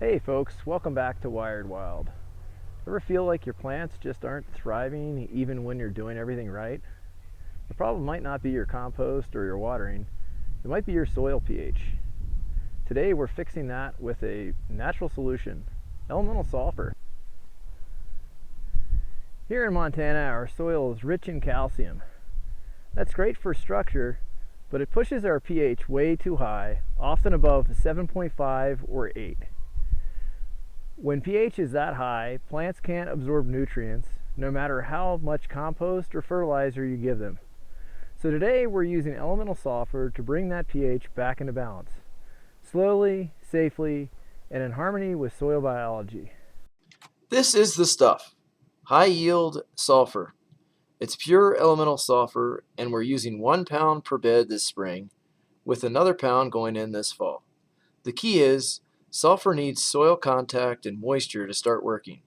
Hey folks, welcome back to Wired Wild. Ever feel like your plants just aren't thriving even when you're doing everything right? The problem might not be your compost or your watering, it might be your soil pH. Today we're fixing that with a natural solution, elemental sulfur. Here in Montana, our soil is rich in calcium. That's great for structure, but it pushes our pH way too high, often above 7.5 or 8. When pH is that high, plants can't absorb nutrients, no matter how much compost or fertilizer you give them. So today we're using elemental sulfur to bring that pH back into balance, slowly, safely, and in harmony with soil biology. This is the stuff. High yield sulfur. It's pure elemental sulfur, and we're using 1 pound per bed this spring, with another pound going in this fall. The key is, sulfur needs soil contact and moisture to start working.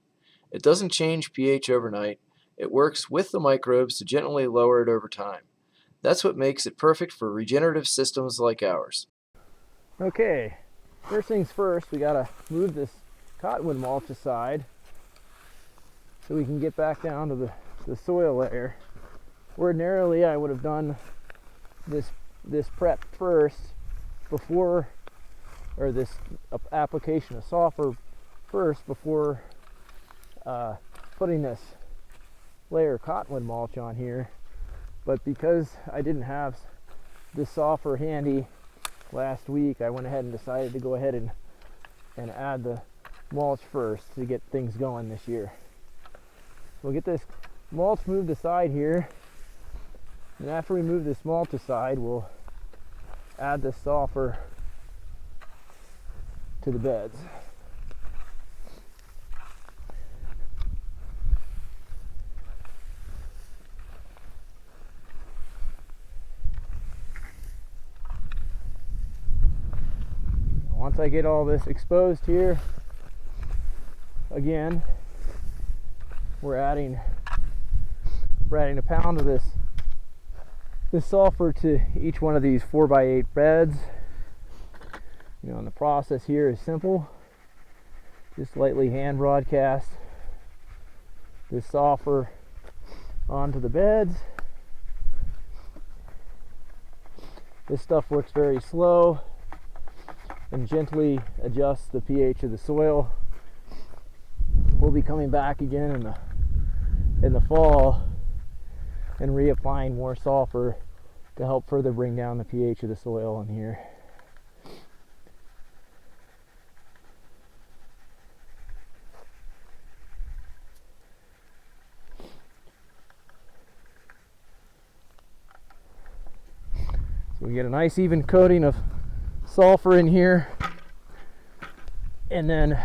It doesn't change pH overnight. It works with the microbes to gently lower it over time. That's what makes it perfect for regenerative systems like ours. Okay, first things first, we gotta move this cottonwood mulch aside so we can get back down to the soil layer. Ordinarily, I would have done this prep first before, or this application of sulfur first before putting this layer of cottonwood mulch on here. But because I didn't have this sulfur handy last week, I went ahead and decided to go ahead and add the mulch first to get things going this year. We'll get this mulch moved aside here, and after we move this mulch aside, we'll add the sulfur to the beds. Once I get all this exposed here, again, we're adding a pound of this sulfur to each one of these 4x8 beds. And the process here is simple. Just lightly hand broadcast this sulfur onto the beds. This stuff works very slow and gently adjusts the pH of the soil. We'll be coming back again in the fall and reapplying more sulfur to help further bring down the pH of the soil in here. So we get a nice even coating of sulfur in here, and then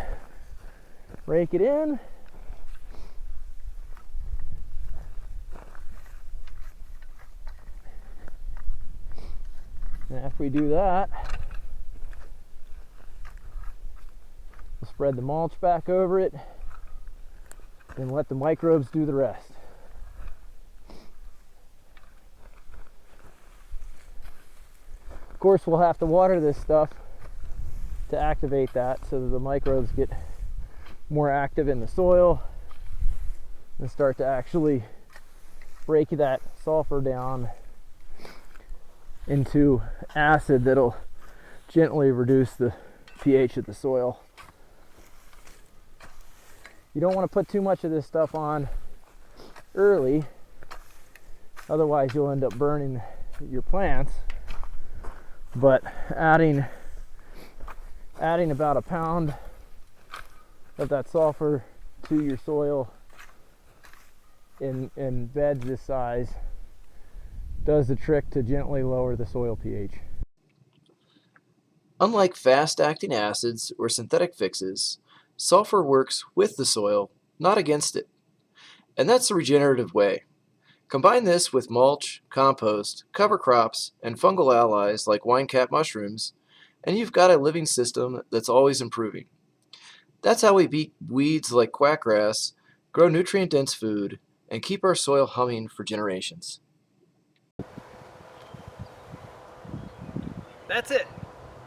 rake it in. And after we do that, we'll spread the mulch back over it and let the microbes do the rest. Of course, we'll have to water this stuff to activate that so that the microbes get more active in the soil and start to actually break that sulfur down into acid that'll gently reduce the pH of the soil. You don't want to put too much of this stuff on early, otherwise you'll end up burning your plants. But adding about a pound of that sulfur to your soil in beds this size does the trick to gently lower the soil pH. Unlike fast-acting acids or synthetic fixes, sulfur works with the soil, not against it. And that's the regenerative way. Combine this with mulch, compost, cover crops, and fungal allies like winecap mushrooms, and you've got a living system that's always improving. That's how we beat weeds like quackgrass, grow nutrient-dense food, and keep our soil humming for generations. That's it.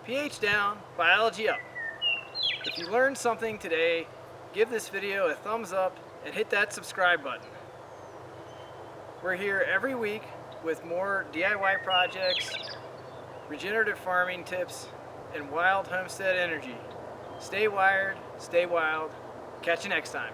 pH down, biology up. If you learned something today, give this video a thumbs up and hit that subscribe button. We're here every week with more DIY projects, regenerative farming tips, and wild homestead energy. Stay wired, stay wild. Catch you next time.